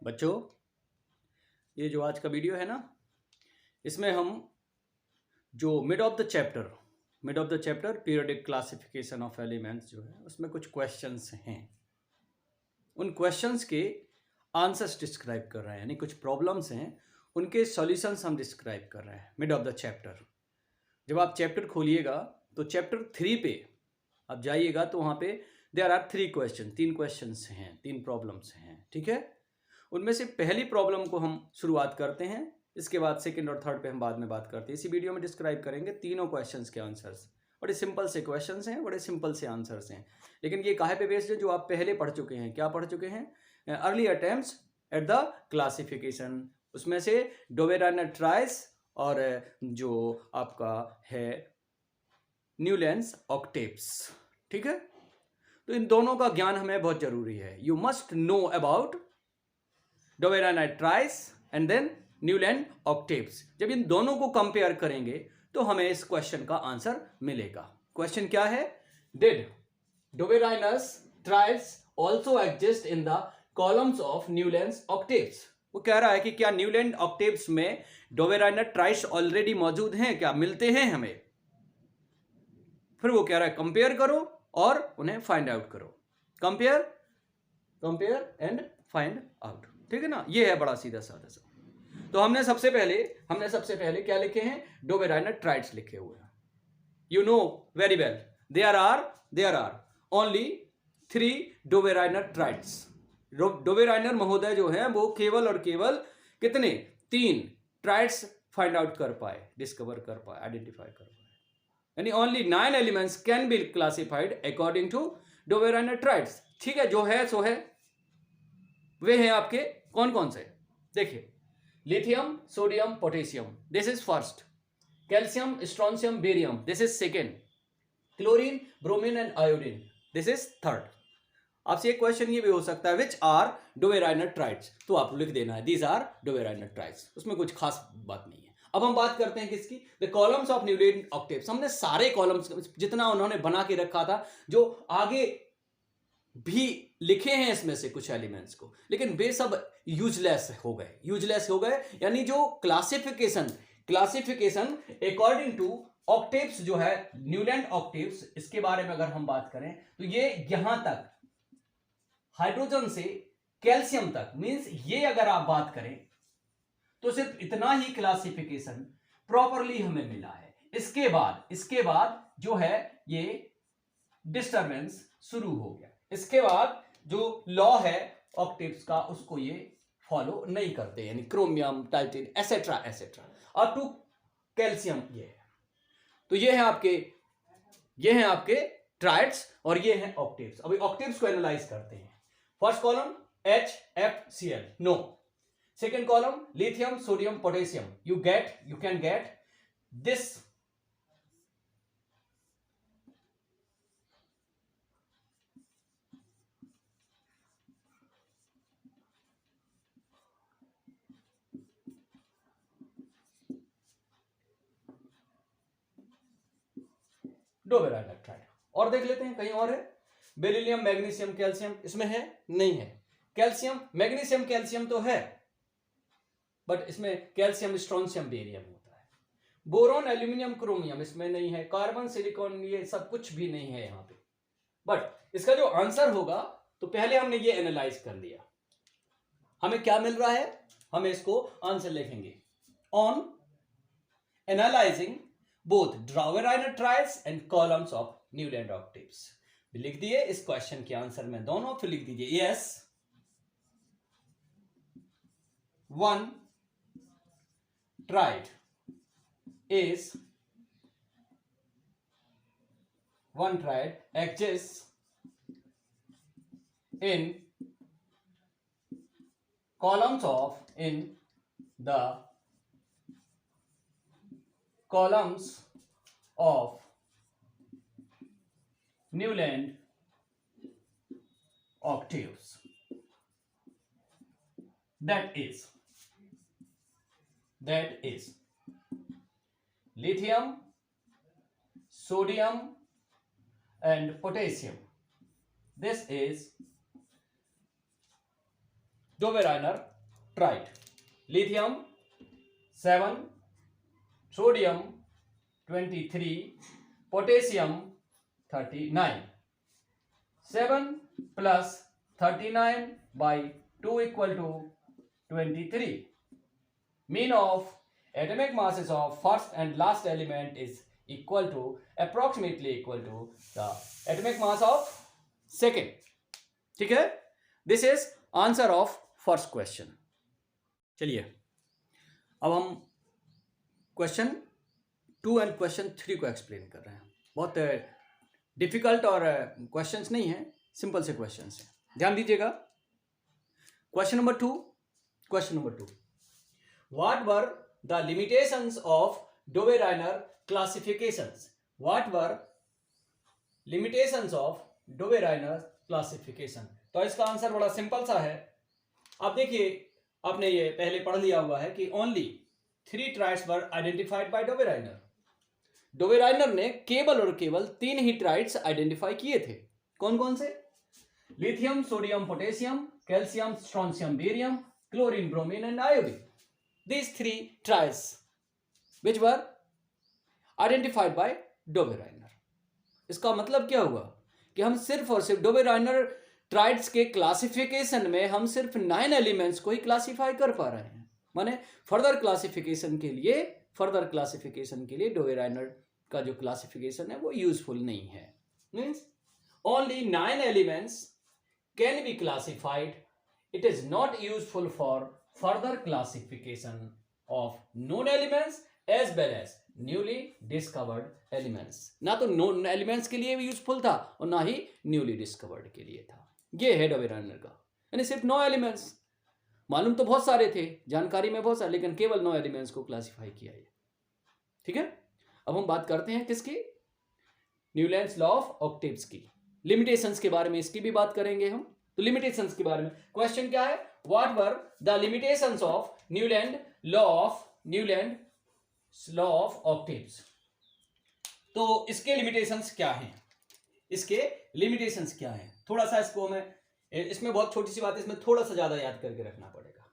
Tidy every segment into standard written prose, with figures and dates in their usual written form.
बच्चों, ये जो आज का वीडियो है ना, इसमें हम जो mid of the chapter periodic classification of elements जो है उसमें कुछ क्वेश्चंस हैं। उन क्वेश्चंस के आंसर्स डिस्क्राइब कर रहे हैं, यानी कुछ प्रॉब्लम्स हैं, उनके सॉल्यूशंस हम डिस्क्राइब कर रहे हैं मिड ऑफ द चैप्टर। जब आप चैप्टर खोलिएगा तो चैप्टर 3 पे आप जाइएगा तो वहाँ पे देयर आर 3 क्वेश्चन, 3 क्वेश्चंस हैं, 3 प्रॉब्लम्स हैं, ठीक है। उनमें से पहली प्रॉब्लम को हम शुरुआत करते हैं, इसके बाद सेकंड और थर्ड पे हम बाद में बात करते हैं। इसी वीडियो में डिस्क्राइब करेंगे तीनों क्वेश्चंस के आंसर्स। बड़े सिंपल से क्वेश्चंस हैं, बड़े सिंपल से आंसर्स हैं, लेकिन ये काहे पे बेस्ड है? जो आप पहले पढ़ चुके हैं। क्या पढ़ चुके हैं? Early attempts at the classification. उसमें से डोवेराइनर ट्राइस और जो आपका है न्यूलैंड्स ऑक्टेव्स, ठीक है। तो इन दोनों का ज्ञान हमें बहुत जरूरी है। You must know about Dobereiner triads and then Newland octaves. जब इन दोनों को कंपेयर करेंगे तो हमें इस क्वेश्चन का आंसर मिलेगा। क्वेश्चन क्या है? Did Dobereiner's triads also exist in the columns of Newland octaves? वो कह रहा है कि क्या न्यूलैंड ऑक्टेव्स में डोवेराइनर ट्राइस ऑलरेडी मौजूद हैं, क्या मिलते हैं हमें? फिर वो कह रहा है कंपेयर करो और उन्हें फाइंड आउट करो। कंपेयर एंड फाइंड आउट, ठीक है ना। ये है बड़ा सीधा साधा सा। तो हमने सबसे पहले क्या लिखे हैं? डोवेराइनर ट्राइड्स लिखे हुए हैं। You know very well there are only 3 Dobereiner triads. Dobereiner महोदय जो है वो केवल और केवल कितने? 3 ट्राइड्स फाइंड आउट कर पाए, डिस्कवर कर पाए, आइडेंटिफाई कर पाए। यानी only 9 elements can be classified according to Dobereiner triads. ठीक है, जो है सो है। वे हैं आपके कौन कौन से? देखिए, lithium, sodium, potassium, this is first. Calcium, strontium, barium, this is second. Chlorine, bromine and iodine, this is third. आपसे एक क्वेश्चन ये भी हो सकता है, विच आर डोवेराइनर ट्राइड्स? तो आप लिख देना है दीज आर डोवेराइनर ट्राइड्स। उसमें कुछ खास बात नहीं है। अब हम बात करते हैं किसकी? The columns of Newland octaves. हमने सारे कॉलम्स जितना उन्होंने बना के रखा था, जो आगे भी लिखे हैं इसमें से कुछ एलिमेंट्स को, लेकिन वे सब यूजलेस हो गए। यानी जो क्लासिफिकेशन अकॉर्डिंग टू ऑक्टेव्स जो है न्यूलैंड ऑक्टेव्स, इसके बारे में अगर हम बात करें तो ये यहां तक हाइड्रोजन से कैल्शियम तक, मींस ये अगर आप बात करें तो सिर्फ इतना ही क्लासिफिकेशन प्रॉपरली हमें मिला है। इसके बाद जो है ये डिस्टर्बेंस शुरू हो गया। इसके बाद जो लॉ है ऑक्टेव्स का उसको ये फॉलो नहीं करते, यानी क्रोमियम, टाइटेन एसेट्रा और टू कैल्शियम। ये है तो ये है आपके ट्राइड्स और ये हैं ऑक्टेव्स। अभी ऑक्टेव्स को एनालाइज करते हैं। First column HFCl, no. Second column lithium, sodium, potassium, you can get this Dobereiner triad. और देख लेते हैं कहीं और है। बेरिलियम, मैग्नीशियम, कैल्शियम, इसमें है? नहीं है। कैल्शियम, मैग्नीशियम, कैल्शियम तो है, बट इसमें कैल्शियम, स्ट्रोंशियम, बेरियम होता है। बोरॉन, एल्यूमिनियम, क्रोमियम, इसमें नहीं है। कार्बन, सिलिकॉन, ये सब कुछ भी नहीं है यहां पे। बट इसका जो आंसर होगा, तो पहले हमने ये एनालाइज कर लिया, हमें क्या मिल रहा है, हमें इसको आंसर लिखेंगे on analysing both Dobereiner triads and columns of Newland octaves. लिख दिए इस क्वेश्चन के आंसर में दोनों, फिर लिख दीजिए yes, one triad exists in the columns of Newland octaves. That is lithium, sodium and potassium. This is Dobereiner triad, lithium 7, sodium 23, potassium 39. 7 plus 39 by 2 equal to 23. Mean of atomic masses of first and last element is equal to, approximately equal to the atomic mass of second. ठीक है, this is answer of first question. चलिए अब हम question 2 and question 3 को explain कर रहे हैं. बहुत डिफिकल्ट और क्वेश्चंस नहीं है, सिंपल से क्वेश्चंस हैं, ध्यान दीजिएगा. Question number 2. What were the limitations of Dobereiner classifications? What were limitations of Dobereiner classification? तो इसका आंसर बड़ा सिंपल सा है. आप देखिए, आपने ये पहले पढ़ लिया हुआ है कि only 3 triads were identified by Dobereiner. Dobereiner ने केवल और केवल 3 ही ट्राइड्स आइडेंटिफाई किए थे. कौन कौन से? Lithium, sodium, potassium, calcium, strontium, barium, chlorine, bromine and iodine. These 3 triads which were identified by डोबे-राइनर. इसका मतलब क्या हुआ कि हम सिर्फ और सिर्फ डोबे-राइनर ट्राइड्स के क्लासिफिकेशन में हम सिर्फ 9 एलिमेंट्स को ही क्लासिफाई कर पा रहे हैं. माने फर्दर क्लासिफिकेशन के लिए डोबे-राइनर का जो क्लासिफिकेशन है वो यूजफुल नहीं है. Means only 9 elements can be classified. It is not useful for further classification of known elements as well as newly discovered elements. ना तो known elements के लिए भी यूजफुल था और ना ही newly discovered के लिए था. ये है डोबे-राइनर का. यानी सिर्फ 9 एलिमेंट्स, मालूम तो बहुत सारे थे, जानकारी में बहुत सारे, लेकिन केवल 9 एलिमेंट्स को क्लासिफाई किया है. ठीक है, अब हम बात करते हैं किसकी? न्यूलैंड्स लॉ ऑफ ऑक्टेव्स की. लिमिटेशंस के बारे में इसकी भी बात करेंगे हम. तो लिमिटेशंस के बारे में क्वेश्चन क्या है? What were the limitations of law of octaves? तो इसके लिमिटेशंस क्या हैं? थोड़ा सा इसको इसमें बहुत छोटी सी बात है, इसमें थोड़ा सा ज्यादा याद करके रखना पड़ेगा.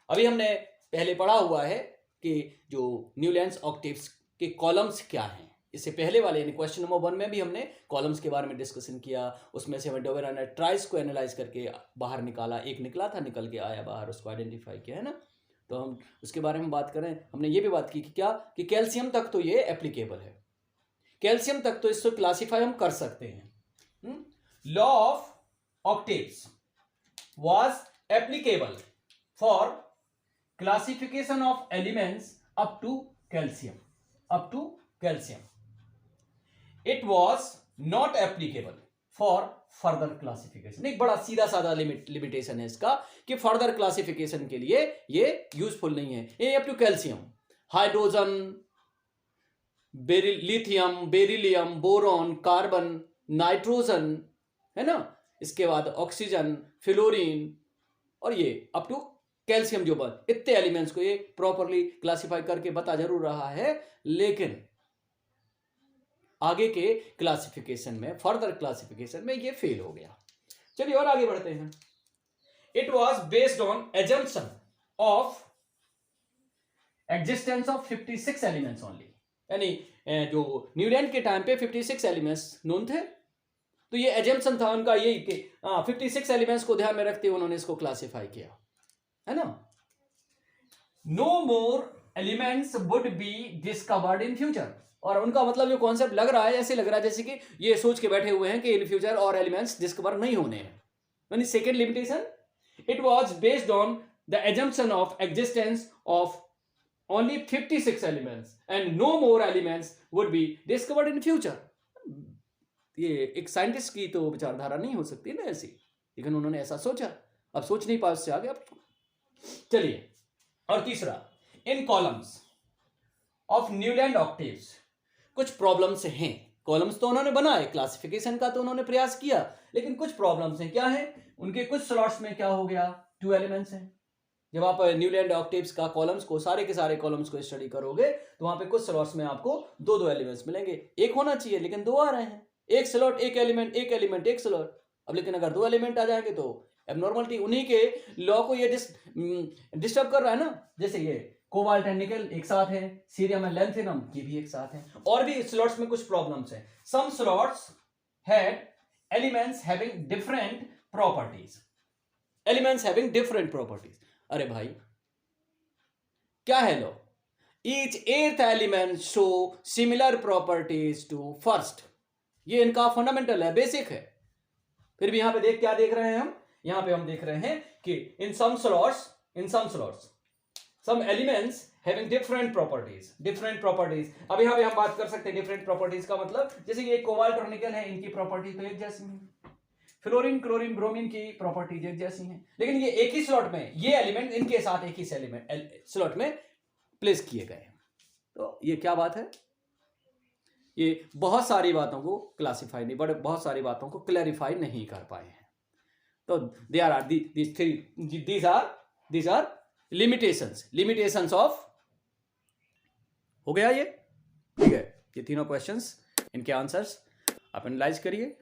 अभी हमने पहले पढ़ा हुआ है कि जो न्यूलैंड्स ऑक्टेव्स के कॉलम्स क्या हैं. इससे पहले वाले यानी क्वेश्चन नंबर 1 में भी हमने कॉलम्स के बारे में डिस्कशन किया. उसमें से हमें डोबे-राइनर ट्राइड्स को एनालाइज करके बाहर निकाला. एक निकला था, निकल के आया बाहर, उसको आइडेंटिफाई किया है ना. तो हम उसके बारे में बात करें. हमने ये भी बात की कि क्या कि कैल्शियम तक तो ये एप्लीकेबल है. कैल्शियम तक तो इसको क्लासीफाई हम कर सकते हैं. Law of octaves was applicable for classification of elements up to calcium. It was not applicable for further classification. एक बड़ा सीधा साधा लिमिटेशन है इसका कि फर्दर क्लासिफिकेशन के लिए ये यूजफुल नहीं है. ये up to calcium, hydrogen, lithium, beryllium, boron, carbon, nitrogen, है ना. इसके बाद ऑक्सीजन, फ्लोरीन और ये अप टू कैल्शियम, जो इतने एलिमेंट्स को ये प्रॉपरली क्लासिफाई करके बता जरूर रहा है, लेकिन आगे के क्लासिफिकेशन में, फर्दर क्लासिफिकेशन में ये फेल हो गया. चलिए और आगे बढ़ते हैं. It was based on assumption of existence of 56 elements only. यानी जो न्यूलैंड के टाइम पे 56 एलिमेंट्स नोन थे, तो ये एजम्पशन था उनका यही कि 56 एलिमेंट्स को ध्यान में रखते हुए उन्होंने इसको क्लासिफाई किया, है ना. No more elements would be discovered in future. और उनका मतलब जो कॉन्सेप्ट लग रहा है, ऐसे लग रहा है जैसे कि ये सोच के बैठे हुए हैं कि इन फ्यूचर और एलिमेंट्स डिस्कवर नहीं होने हैं. यानी second limitation, it was based on the assumption of existence of only 56 elements and no more elements would be discovered in future. ये एक साइंटिस्ट की तो विचारधारा नहीं हो सकती ना ऐसी, लेकिन उन्होंने ऐसा सोचा. अब सोच नहीं पाया, उससे आगे. अब चलिए, और तीसरा, इन कॉलम्स ऑफ न्यूलैंड ऑक्टेव्स कुछ प्रॉब्लम्स हैं. कॉलम्स तो उन्होंने बनाए, क्लासिफिकेशन का तो उन्होंने प्रयास किया, लेकिन कुछ प्रॉब्लम्स हैं. क्या है? उनके कुछ स्लॉट्स में क्या हो गया, 2 एलिमेंट्स हैं. जब आप न्यूलैंड ऑक्टेव्स का कॉलम्स को, सारे के सारे कॉलम्स को स्टडी करोगे तो वहां पे कुछ स्लॉट्स में आपको 2 एलिमेंट्स मिलेंगे. एक होना चाहिए लेकिन 2 आ रहे हैं. एक स्लॉट, एक एलिमेंट, एक स्लॉट. अब लेकिन अगर 2 एलिमेंट आ जाएंगे तो एबनॉर्मलिटी उन्हीं के लॉ को ये डिस्टर्ब कर रहा है ना। जैसे ये कोबाल्ट एंड निकल एक साथ है, सीरियम एंड लैंथेनम ये भी एक साथ है। और भी स्लॉट्स में कुछ प्रॉब्लम्स हैं। Some slots had elements having different properties, elements having different properties. अरे भाई क्या है law? Each eighth element show similar properties to first. ये इनका फंडामेंटल है, बेसिक है। फिर भी यहां पे क्या देख रहे हैं हम? यहां पे हम देख रहे हैं कि in some slots some elements having different properties. अब यहां पे हम बात कर सकते हैं डिफरेंट प्रॉपर्टीज का मतलब, जैसे ये कोबाल्ट और निकल है, इनकी प्रॉपर्टी तो एक जैसी है। फ्लोरीन, क्लोरीन, ब्रोमीन की प्रॉपर्टीज एक जैसी हैं, लेकिन ये एक ही स्लॉट में, ये एलिमेंट इनके साथ एक ही स्लॉट में प्लेस किए गए। तो ये क्या बात है? ये बहुत सारी बातों को क्लासिफाई नहीं, बट बहुत सारी बातों को क्लैरिफाई नहीं कर पाए हैं। तो these are limitations ऑफ, हो गया ये, ठीक है। ये तीनों क्वेश्चंस, इनके आंसर्स आप एनालाइज करिए।